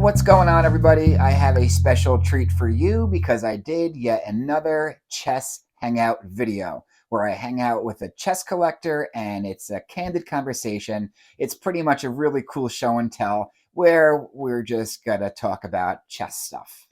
What's going on, everybody? I have a special treat for you because I did yet another chess hangout video where I hang out with a chess collector and it's a candid conversation. It's pretty much a really cool show and tell where we're just gonna talk about chess stuff.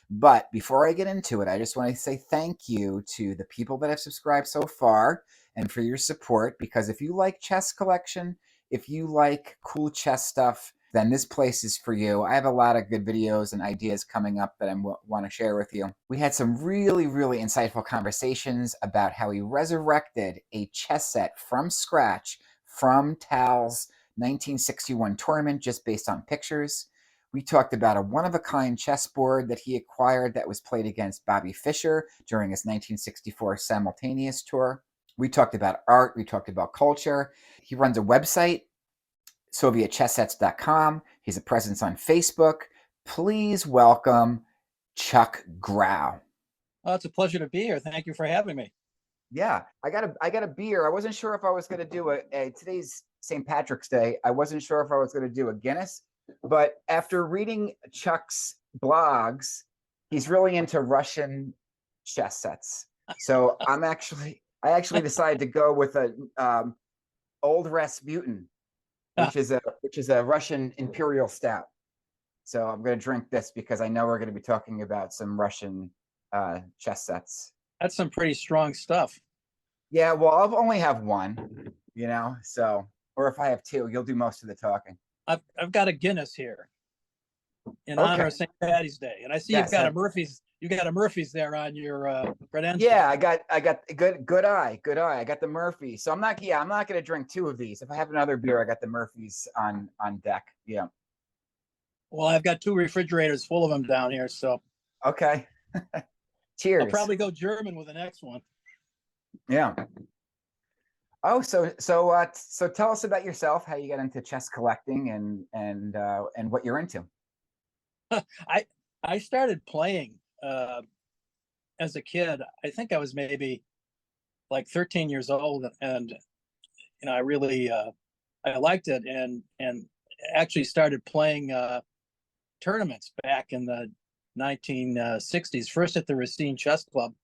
But before I get into it, I just want to say thank you to the people that have subscribed so far and for your support, because if you like chess collection, if you like cool chess stuff, then this place is for you. I have a lot of good videos and ideas coming up that I want to share with you. We had some really, really insightful conversations about how he resurrected a chess set from scratch from Tal's 1961 tournament just based on pictures. We talked about a one-of-a-kind chessboard that he acquired that was played against Bobby Fischer during his 1964 simultaneous tour. We talked about art. We talked about culture. He runs a website, SovietChessSets.com. He's a presence on Facebook. Please welcome Chuck Grau. Oh, it's a pleasure to be here. Thank you for having me. Yeah, I got a beer. I wasn't sure if I was going to do today's St. Patrick's Day. I wasn't sure if I was going to do a Guinness, but after reading Chuck's blogs, he's really into Russian chess sets. So I actually decided to go with a Old Rasputin, which is a Russian imperial stout. So I'm going to drink this because I know we're going to be talking about some Russian chess sets. That's some pretty strong stuff. Yeah, well, I'll only have one, so, or if I have two, you'll do most of the talking. I've got a Guinness here in honor of St. Patty's Day, and I see you've got a Murphy's. You got a Murphy's there on your credentials. Yeah, I got good eye. I got the Murphy. So I'm not going to drink two of these. If I have another beer, I got the Murphys on deck. Yeah. Well, I've got two refrigerators full of them down here, so. Okay. Cheers. I'll probably go German with the next one. Yeah. Oh, so tell us about yourself, how you got into chess collecting and what you're into. I started playing as a kid. I think I was maybe like 13 years old, and I really I liked it, and actually started playing tournaments back in the 1960s, first at the Racine Chess Club,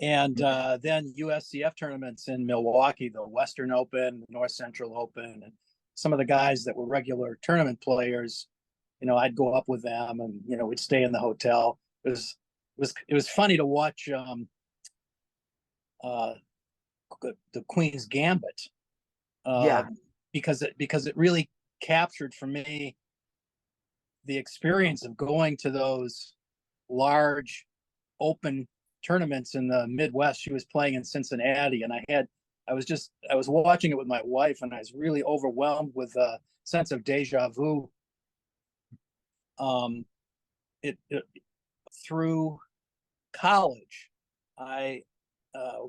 and then USCF tournaments in Milwaukee, the Western Open, the North Central Open, and some of the guys that were regular tournament players, I'd go up with them, and we'd stay in the hotel. It was funny to watch the Queen's Gambit, because it really captured for me the experience of going to those large open tournaments in the Midwest. She was playing in Cincinnati, and I was watching it with my wife, and I was really overwhelmed with a sense of deja vu. Through college, I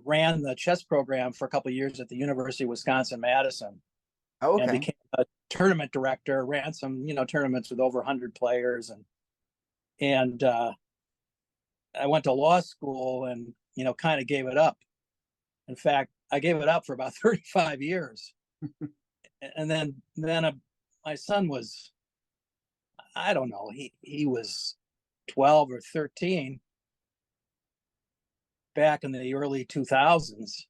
ran the chess program for a couple of years at the University of Wisconsin-Madison. Oh, okay. And became a tournament director, ran some, tournaments with over 100 players. And I went to law school and, kind of gave it up. In fact, I gave it up for about 35 years. And then my son was, I don't know, he was 12 or 13 back in the early 2000s.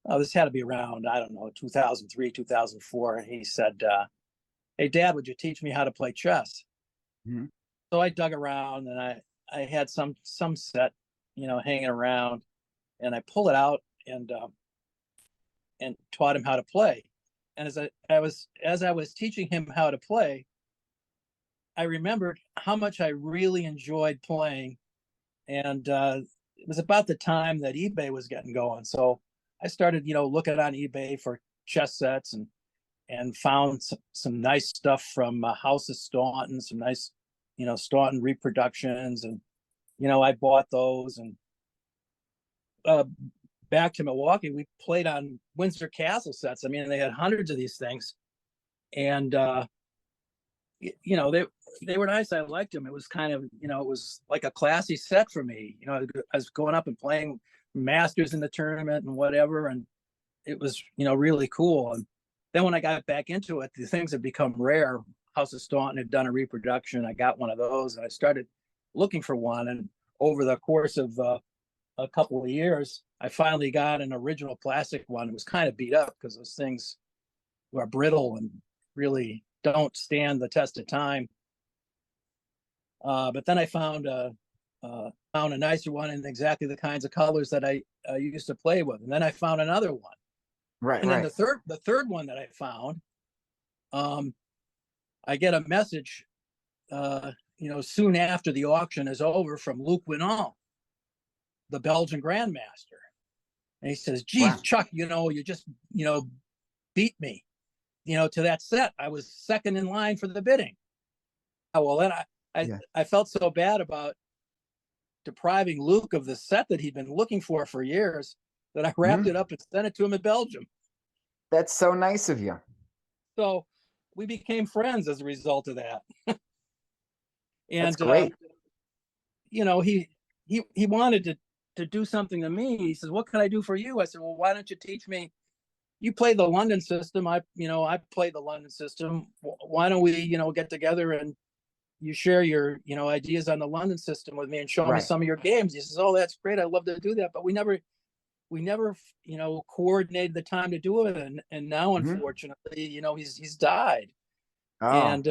Oh, this had to be around, I don't know, 2003, 2004. And he said, hey, Dad, would you teach me how to play chess? Mm-hmm. So I dug around, and I had some set, hanging around, and I pulled it out and taught him how to play. And as I was teaching him how to play, I remembered how much I really enjoyed playing. And it was about the time that eBay was getting going. So I started, looking on eBay for chess sets and found some nice stuff from House of Staunton, some nice, Staunton reproductions. And, I bought those. And back to Milwaukee, we played on Windsor Castle sets. I mean, they had hundreds of these things. And, they were nice. I liked them. It was kind of, it was like a classy set for me. I was going up and playing masters in the tournament and whatever. And it was, really cool. And then when I got back into it, the things had become rare. House of Staunton had done a reproduction. I got one of those, and I started looking for one. And over the course of a couple of years, I finally got an original plastic one. It was kind of beat up because those things are brittle and really don't stand the test of time. But then I found a nicer one in exactly the kinds of colors that I used to play with. And then I found another one. Right, And then right. the third one that I found, I get a message, soon after the auction is over, from Luc Winant, the Belgian grandmaster. And he says, geez, Wow. Chuck, you just, beat me, to that set. I was second in line for the bidding. Oh, well, then I felt so bad about depriving Luke of the set that he'd been looking for years that I wrapped it up and sent it to him in Belgium. That's so nice of you. So we became friends as a result of that. And That's great. he wanted to do something to me. He says, what can I do for you? I said, well, why don't you teach me? You play the London system. I play the London system. Why don't we, get together and you share your, ideas on the London system with me and show me some of your games. He says, oh, that's great. I'd love to do that. But we never, coordinated the time to do it. And now, unfortunately, he's died. Oh. And,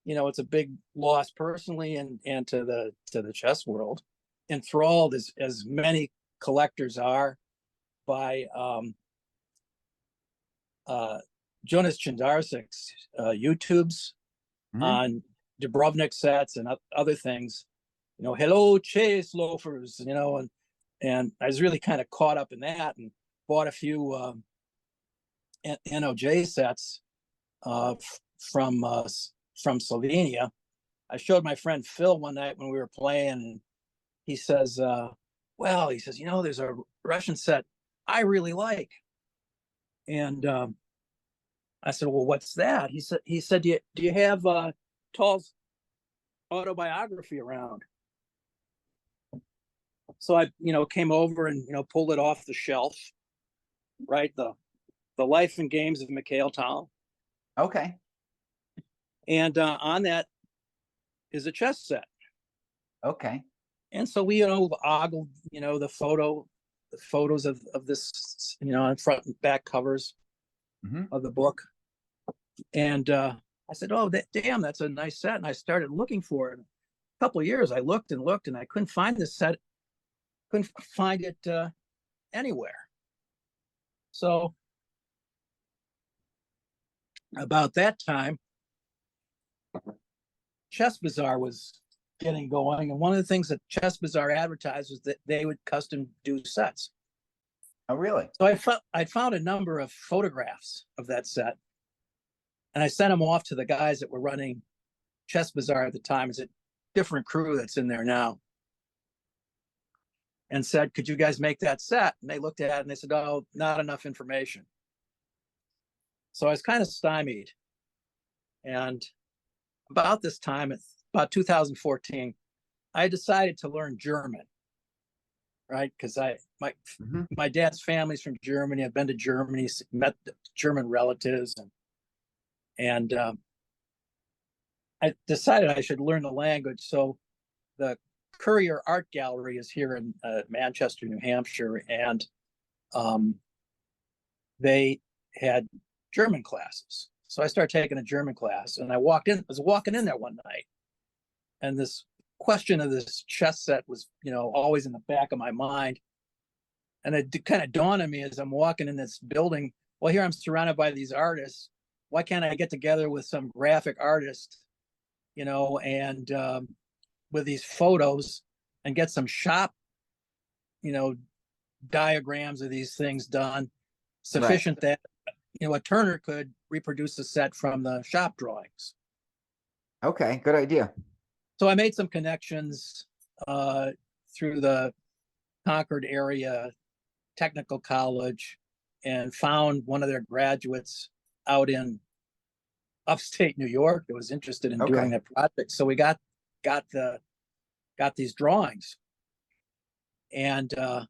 it's a big loss personally and to the chess world. Enthralled as many collectors are by Jonas Chandarsik's YouTubes on Dubrovnik sets and other things. Hello chase loafers, and I was really kind of caught up in that and bought a few NOJ sets from Slovenia. I showed my friend Phil one night when we were playing, and he says, there's a Russian set I really like. And I said, well, what's that? He said, do you have Tall's autobiography around? So I, came over and, pulled it off the shelf, right? The Life and Games of Mikhail Tal. Okay. And on that is a chess set. Okay. And so we, ogled, the photos of this, on front and back covers of the book. And I said, oh, damn, that's a nice set. And I started looking for it. A couple of years, I looked and looked, and I couldn't find this set. Couldn't find it anywhere. So about that time, Chess Bazaar was getting going. And one of the things that Chess Bazaar advertised was that they would custom do sets. Oh, really? So I found a number of photographs of that set. And I sent them off to the guys that were running Chess Bazaar at the time. It's a different crew that's in there now. And said, could you guys make that set? And they looked at it and they said, oh, not enough information. So I was kind of stymied. And about this time, about 2014, I decided to learn German, right? Because my dad's family's from Germany. I've been to Germany, met German relatives, and I decided I should learn the language. So the Courier Art Gallery is here in Manchester, New Hampshire, and they had German classes. So I started taking a German class, and I was walking in there one night, and this question of this chess set was, always in the back of my mind. And it kind of dawned on me as I'm walking in this building, well, here I'm surrounded by these artists. Why can't I get together with some graphic artist, and with these photos and get some shop, diagrams of these things done sufficient that, a Turner could reproduce a set from the shop drawings. Okay, good idea. So I made some connections through the Concord area technical college and found one of their graduates out in upstate New York that was interested in doing that project. So we got these drawings, and well,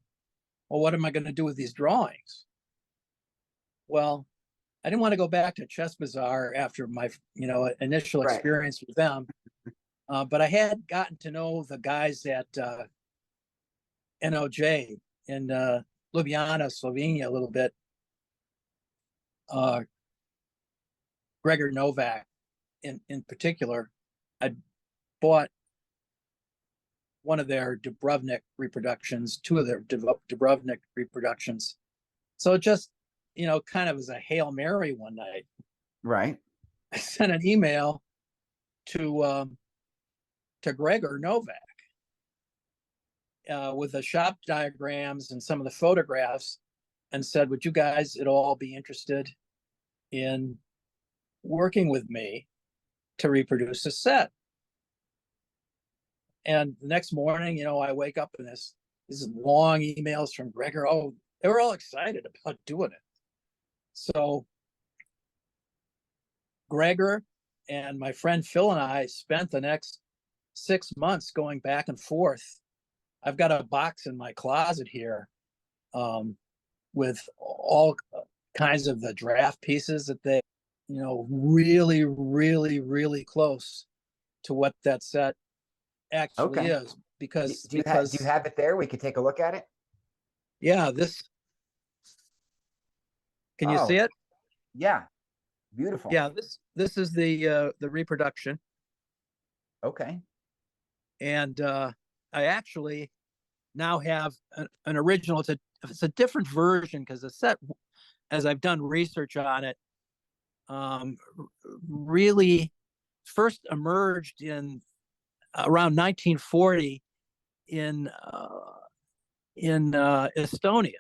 what am I going to do with these drawings? Well, I didn't want to go back to Chess Bazaar after my, initial Right. experience with them. But I had gotten to know the guys at NOJ in Ljubljana, Slovenia, a little bit. Gregor Novak, in particular, I bought one of their Dubrovnik reproductions, two of their Dubrovnik reproductions. So it just, kind of as a Hail Mary one night, Right. I sent an email to Gregor Novak with the shop diagrams and some of the photographs, and said, would you guys at all be interested in working with me to reproduce a set? And the next morning, I wake up and these long emails from Gregor. Oh, they were all excited about doing it. So Gregor and my friend Phil and I spent the next 6 months going back and forth. I've got a box in my closet here with all kinds of the draft pieces that they, really, really, really close to what that set actually Okay. is. Because Do you have it there? We could take a look at it. Yeah, can you see Oh, it? yeah. Beautiful. Yeah, this is the reproduction. Okay. And I actually now have an original. It's a different version because the set, as I've done research on it, really first emerged in around 1940 in Estonia,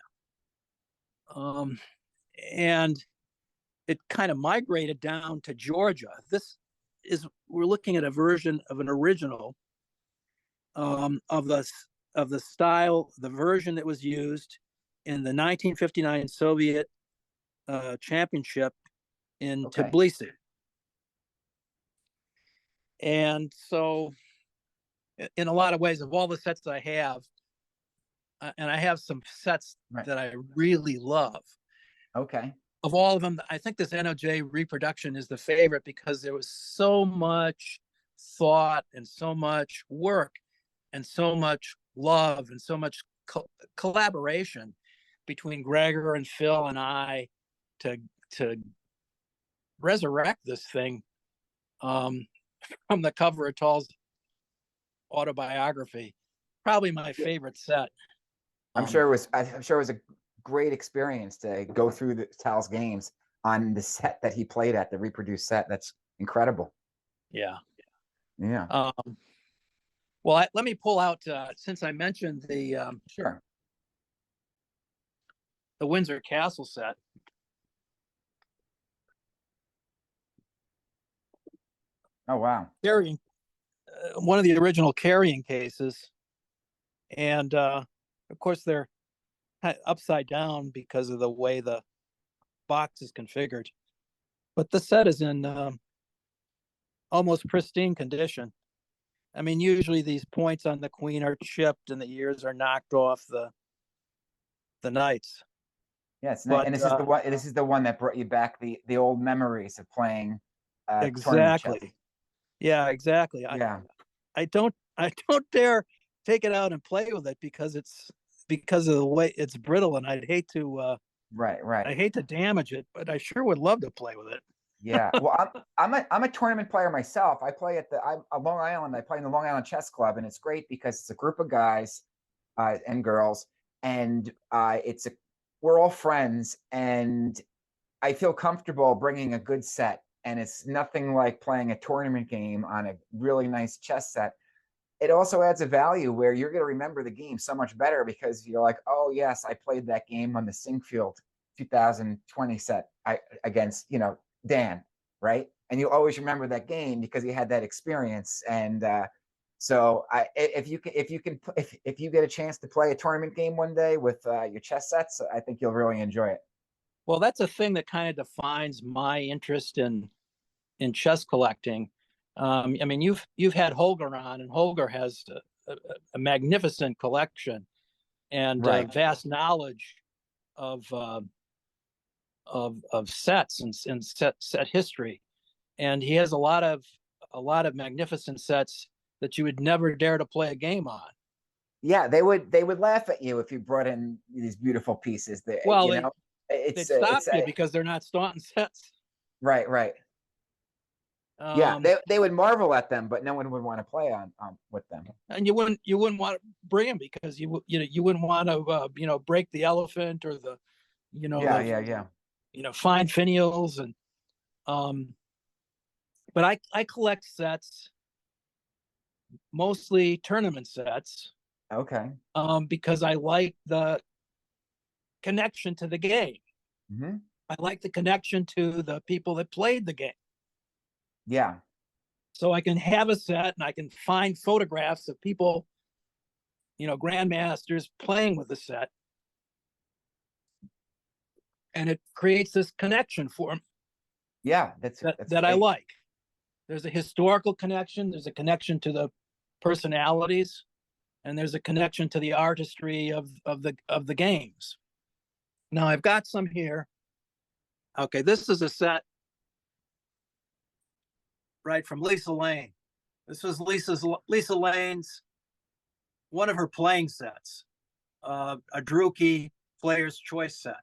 and it kind of migrated down to Georgia. We're looking at a version of an original of the style, the version that was used in the 1959 Soviet championship in Tbilisi. And so, in a lot of ways, of all the sets I have, and I have some sets that I really love. Okay. Of all of them, I think this NOJ reproduction is the favorite because there was so much thought and so much work and so much love and so much collaboration between Gregor and Phil and I to resurrect this thing from the cover of Tall's autobiography. Probably my favorite set. I'm sure it was a great experience to go through the Tal's games on the set that he played at, the reproduced set. That's incredible. Yeah. Yeah. Well, let me pull out, since I mentioned Sure. the Windsor Castle set. Oh, wow. Carrying one of the original carrying cases. And of course, they're upside down because of the way the box is configured. But the set is in almost pristine condition. I mean, usually these points on the queen are chipped and the ears are knocked off the knights. Yeah, it's nice. And this is the one that brought you back the old memories of playing tournament chess. Exactly. Yeah, exactly. Yeah. I don't dare take it out and play with it because of the way it's brittle, and I'd hate to Right. I hate to damage it, but I sure would love to play with it. Yeah. Well, I'm a tournament player myself. I play at Long Island. I play in the Long Island Chess Club, and it's great because it's a group of guys and girls, and we're all friends, and I feel comfortable bringing a good set. And it's nothing like playing a tournament game on a really nice chess set. It also adds a value where you're going to remember the game so much better because you're like, oh yes, I played that game on the Sinkfield 2020 set against Dan, right? And you always remember that game because you had that experience. And so if you get a chance to play a tournament game one day with your chess sets, I think you'll really enjoy it. Well, that's a thing that kind of defines my interest in chess collecting. I mean, you've had Holger on, and Holger has a magnificent collection and Right. vast knowledge of of sets and set history, and he has a lot of magnificent sets that you would never dare to play a game on. Yeah, they would laugh at you if you brought in these beautiful pieces. That Well, they'd it's stop it's you a because they're not Staunton sets. right. Yeah, they would marvel at them, but no one would want to play on with them. And you wouldn't want to bring them because you wouldn't want to break the elephant or the fine finials and but I collect sets, mostly tournament sets, Okay. because I like the connection to the game. Mm-hmm. I like the connection to the people that played the game. Yeah. So I can have a set and I can find photographs of people, grandmasters playing with the set. And it creates this connection for them. Yeah, that's that I like. There's a historical connection, there's a connection to the personalities, and there's a connection to the artistry of the games. Now I've got some here. Okay, this is a set right from Lisa Lane. This was Lisa Lane's one of her playing sets, a Druki Player's Choice set,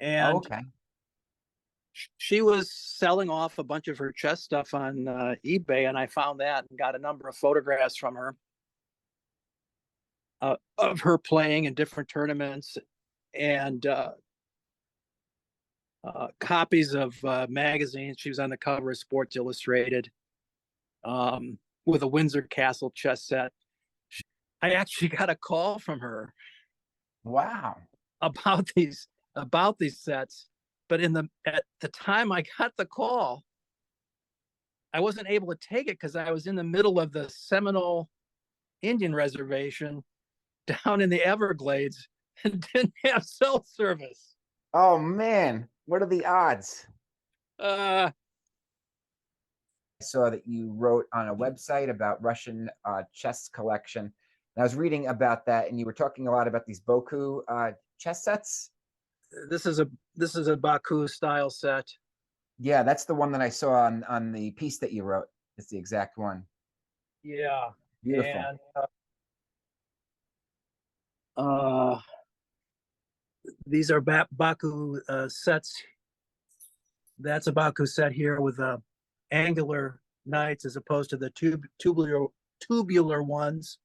and okay. she was selling off a bunch of her chess stuff on eBay, and I found that and got a number of photographs from her of her playing in different tournaments, and copies of magazines. She was on the cover of Sports Illustrated with a Windsor Castle chess set. I actually got a call from her. Wow. About these sets, but at the time I got the call, I wasn't able to take it because I was in the middle of the Seminole Indian Reservation down in the Everglades and didn't have cell service. Oh man, what are the odds? I saw that you wrote on a website about Russian chess collection. And I was reading about that, and you were talking a lot about these Baku chess sets. This is a Baku style set. Yeah, that's the one that I saw on the piece that you wrote. It's the exact one. Yeah, Beautiful. And these are Baku sets. That's a Baku set here with angular knights as opposed to the tubular ones.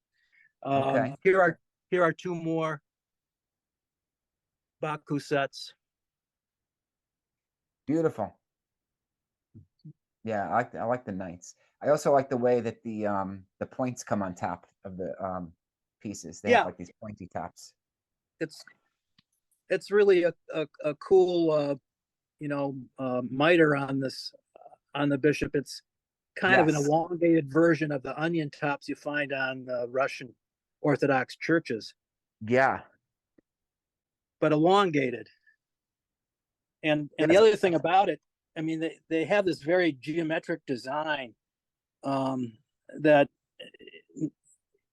Okay. Here are two more Baku sets. Beautiful. Yeah, I like the knights. I also like the way that the points come on top of the pieces. They have like these pointy tops. It's really a cool miter on the bishop. It's kind of an elongated version of the onion tops you find on Russian Orthodox churches. Yeah. But elongated. And the other thing about it, I mean, they have this very geometric design that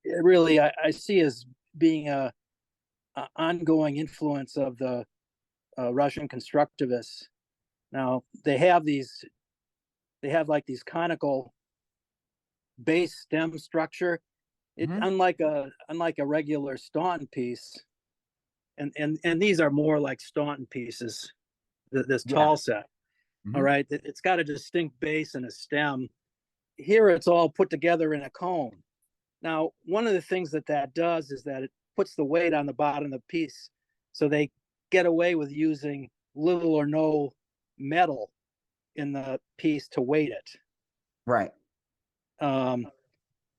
really I see as being a ongoing influence of the Russian constructivists. Now they have like these conical base stem structure. It unlike a regular Staunton piece, and these are more like Staunton pieces. This tall set. All right, it's got a distinct base and a stem. Here it's all put together in a cone. Now, one of the things that does is that it puts the weight on the bottom of the piece, so they get away with using little or no metal in the piece to weight it. Right.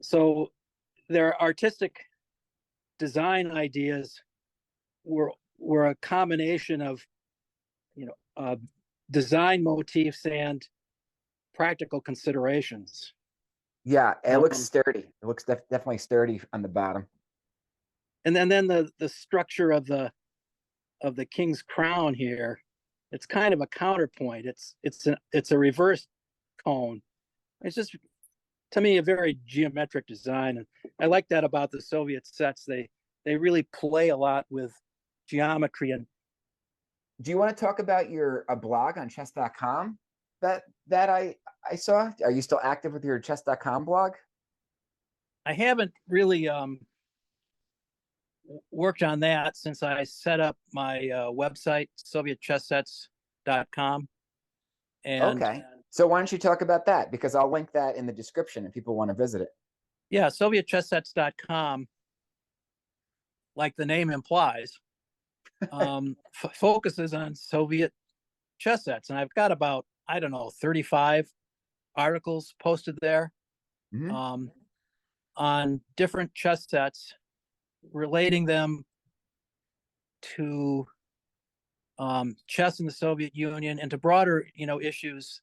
So their artistic design ideas were a combination of design motifs and practical considerations. Yeah, it looks sturdy. It looks definitely sturdy on the bottom. And then the structure of the king's crown here, it's kind of a counterpoint. It's a reverse cone. It's just, to me, a very geometric design, and I like that about the Soviet sets. They really play a lot with geometry, and Do you want to talk about your a blog on chess.com that I saw? Are you still active with your chess.com blog? I haven't really worked on that since I set up my website, sovietchesssets.com. And Okay. So why don't you talk about that? Because I'll link that in the description if people want to visit it. yeah, sovietchesssets.com, like the name implies, focuses on Soviet chess sets. And I've got about, I don't know, 35 articles posted there Mm-hmm. On different chess sets, relating them to chess in the Soviet Union and to broader, issues,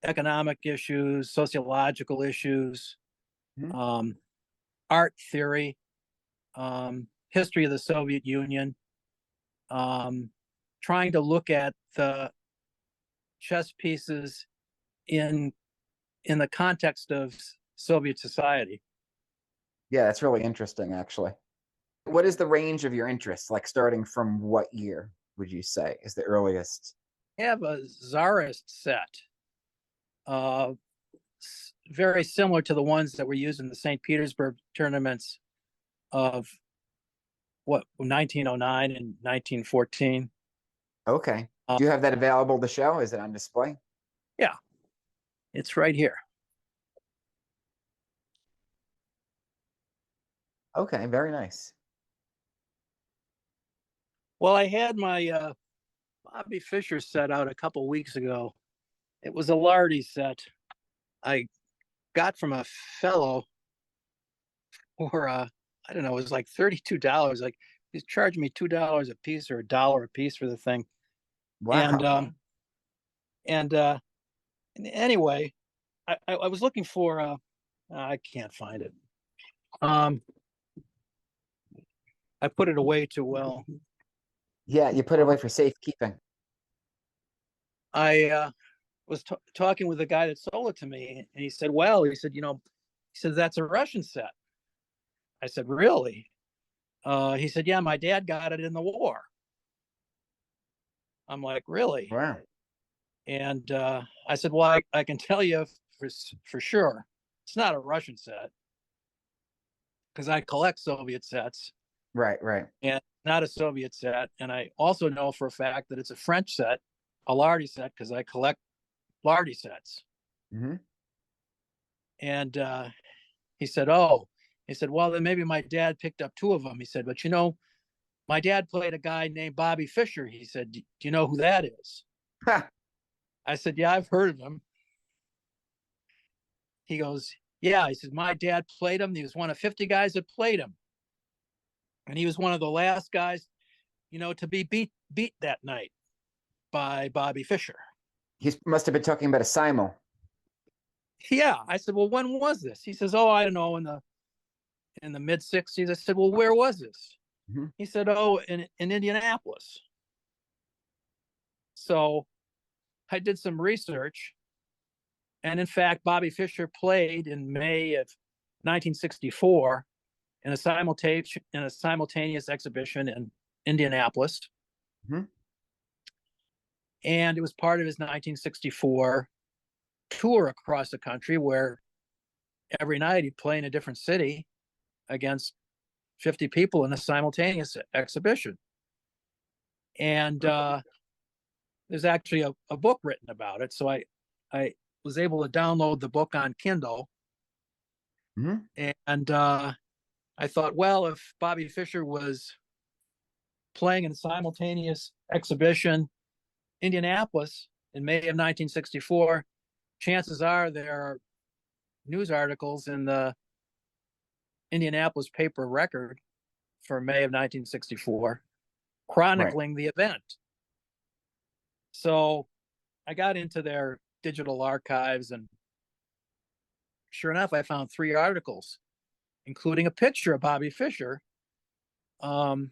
economic issues, sociological issues, Mm-hmm. um, art theory, history of the Soviet Union, trying to look at the chess pieces in the context of Soviet society. Yeah, that's really interesting, actually. What is the range of your interests? Like starting from what year would you say is the earliest? I have a Tsarist set, uh, very similar to the ones that were used in the St. Petersburg tournaments of 1909 and 1914. Okay. Do you have that available to show? Is it on display? Yeah, it's right here. Okay, very nice. Well, I had my Bobby Fischer set out a couple weeks ago. It was a Lardy set I got from a fellow for I don't know, it was like $32. Like he's charging me $2 a piece or $1 a piece for the thing. And Wow. and uh anyway, I was looking for I can't find it. Um I put it away too well. Yeah, you put it away for safekeeping. I was talking with the guy that sold it to me, and he said, "Well," he said, he said that's a Russian set. I said, "Really?" He said, "Yeah, my dad got it in the war." I'm like, "Really?" Wow. And I said, "Well, I can tell you for sure, it's not a Russian set because I collect Soviet sets, Right, right. and not a Soviet set. And I also know for a fact that it's a French set, a Lardy set, because I collect Lardy sets." Mm-hmm. And he said, "Oh," he said, "Well, then maybe my dad picked up two of them." He said, "But my dad played a guy named Bobby Fischer." He said, "Do you know who that is?" I said, "Yeah, I've heard of him." He goes, "Yeah." He said, "My dad played him. He was one of 50 guys that played him. And he was one of the last guys, to be beat that night by Bobby Fischer." He must have been talking about a simul. Yeah. I said, "Well, when was this?" He says, "Oh, I don't know, in the mid 60s." I said, "Well, where was this?" Mm-hmm. He said, "Oh, in Indianapolis." So I did some research. And in fact, Bobby Fischer played in May of 1964 in a simultaneous exhibition in Indianapolis. Mm-hmm. And it was part of his 1964 tour across the country where every night he'd play in a different city against 50 people in a simultaneous exhibition. And there's actually a book written about it. So I was able to download the book on Kindle. Mm-hmm. And I thought, well, if Bobby Fischer was playing in a simultaneous exhibition Indianapolis in May of 1964, chances are there are news articles in the Indianapolis paper record for May of 1964 Right. chronicling the event. So I got into their digital archives, and sure enough, I found 3 articles, including a picture of Bobby Fischer um,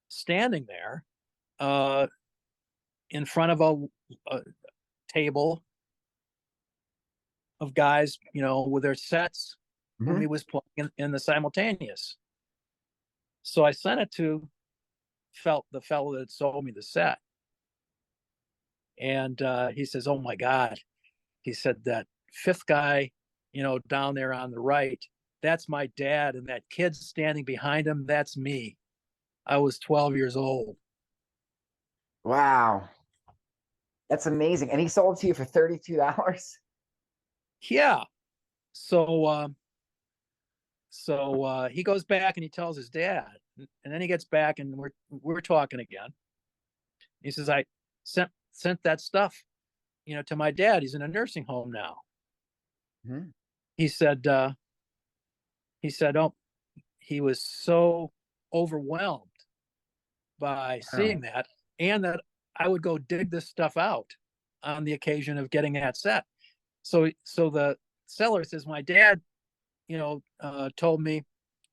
standing there uh, in front of a table of guys, with their sets, whom Mm-hmm. he was playing in the simultaneous. So I sent it to the fellow that sold me the set. And he says, "Oh my God," he said, "that fifth guy, down there on the right, that's my dad, and that kid standing behind him, that's me. I was 12 years old." Wow. That's amazing. And he sold it to you for $32? Yeah. So he goes back and he tells his dad, and then he gets back and we're talking again. He says, "I sent that stuff, to my dad. He's in a nursing home now." Mhm. He said, "Oh, he was so overwhelmed by Wow. seeing that, and that I would go dig this stuff out on the occasion of getting that set." So the seller says, "My dad, told me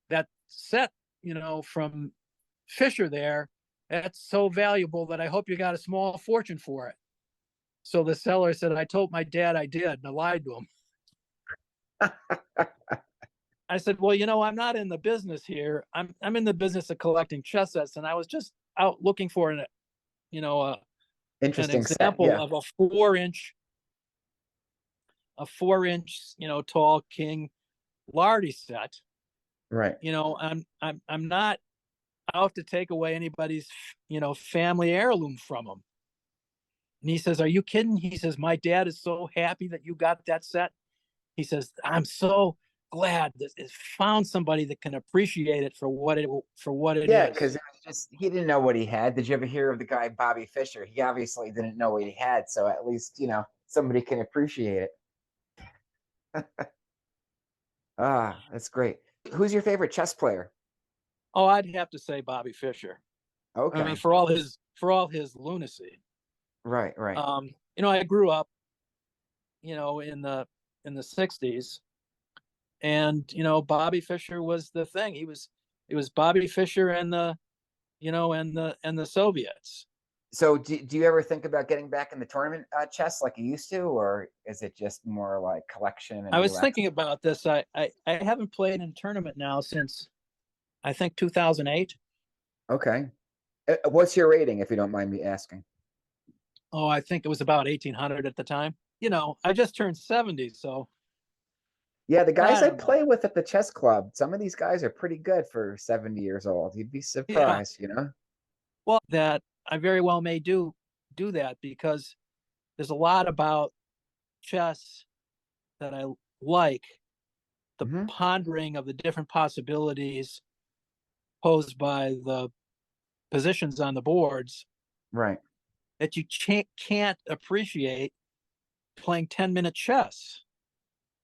that set, from Fisher there, that's so valuable that I hope you got a small fortune for it." So the seller said, "I told my dad I did, and I lied to him." I said, "Well, I'm not in the business here. I'm in the business of collecting chess sets, and I was just out looking for you know, uh, an Interesting set. example Yeah. of a 4 inch, tall king Lardy set. Right. I'm not out to take away anybody's, family heirloom from them." And he says, "Are you kidding?" He says, "My dad is so happy that you got that set." He says, "I'm so glad that it found somebody that can appreciate it for what it Yeah, is." because it was just he didn't know what he had. Did you ever hear of the guy Bobby Fischer? He obviously didn't know what he had, so at least somebody can appreciate it. Ah, that's great. Who's your favorite chess player? Oh, I'd have to say Bobby Fischer. I mean, Okay. for all his lunacy. Right, right. I grew up, in the '60s, and Bobby Fischer was the thing. It was Bobby Fischer and the Soviets. So do you ever think about getting back in the tournament chess like you used to, or is it just more like collection I and was relaxing? thinking about this. I haven't played in a tournament now since I think 2008. Okay. What's your rating, if you don't mind me asking? Oh, I think it was about 1800 at the time. I just turned 70, so Yeah, the I guys I don't know. play with at the chess club, some of these guys are pretty good for 70 years old. You'd be Yeah. surprised. Well, that I very well may do that, because there's a lot about chess that I like, the Hmm. pondering of the different possibilities posed by the positions on the boards Right. that you can't appreciate playing 10-minute chess.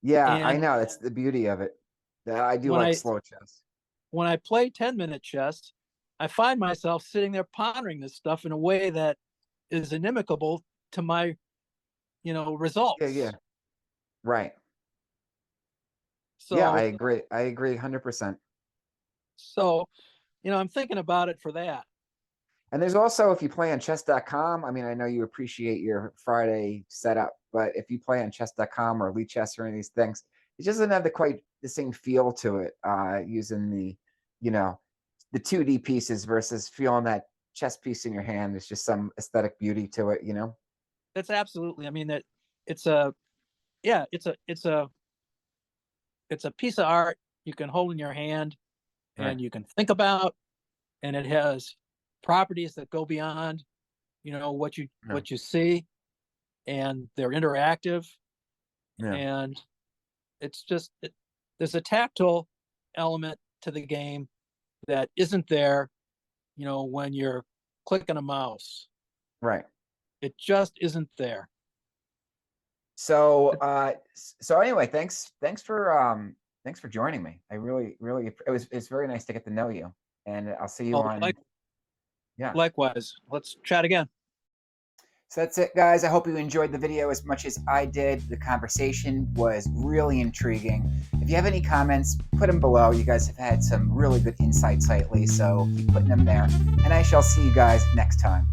Yeah, I And know. That's the beauty of it. I do when like I slow chess. when I play 10-minute chess, I find myself sitting there pondering this stuff in a way that is inimical to my, Yeah, yeah. results. Right. Yeah, I So, agree. I agree 100%. so, I'm thinking about it for that. And there's also, if you play on chess.com, I mean, I know you appreciate your Friday setup, but if you play on chess.com or Elite Chess or any of these things, it just doesn't have quite the same feel to it, using you know, the 2D pieces versus feeling that chess piece in your hand. There's just some aesthetic beauty to it. That's absolutely. I mean, that it's a yeah, it's a piece of art you can hold in your hand Right. and you can think about, and it has properties that go beyond, what you Yeah. what you see, and they're interactive, Yeah. and there's a tactile element to the game that isn't there, when you're clicking a mouse. Right. It just isn't there. So so anyway, thanks for joining me. I really it's very nice to get to know you. And I'll see you Oh, on. Yeah. likewise. Let's chat again. So that's it, guys. I hope you enjoyed the video as much as I did. The conversation was really intriguing. If you have any comments, put them below. You guys have had some really good insights lately, so keep putting them there. And I shall see you guys next time.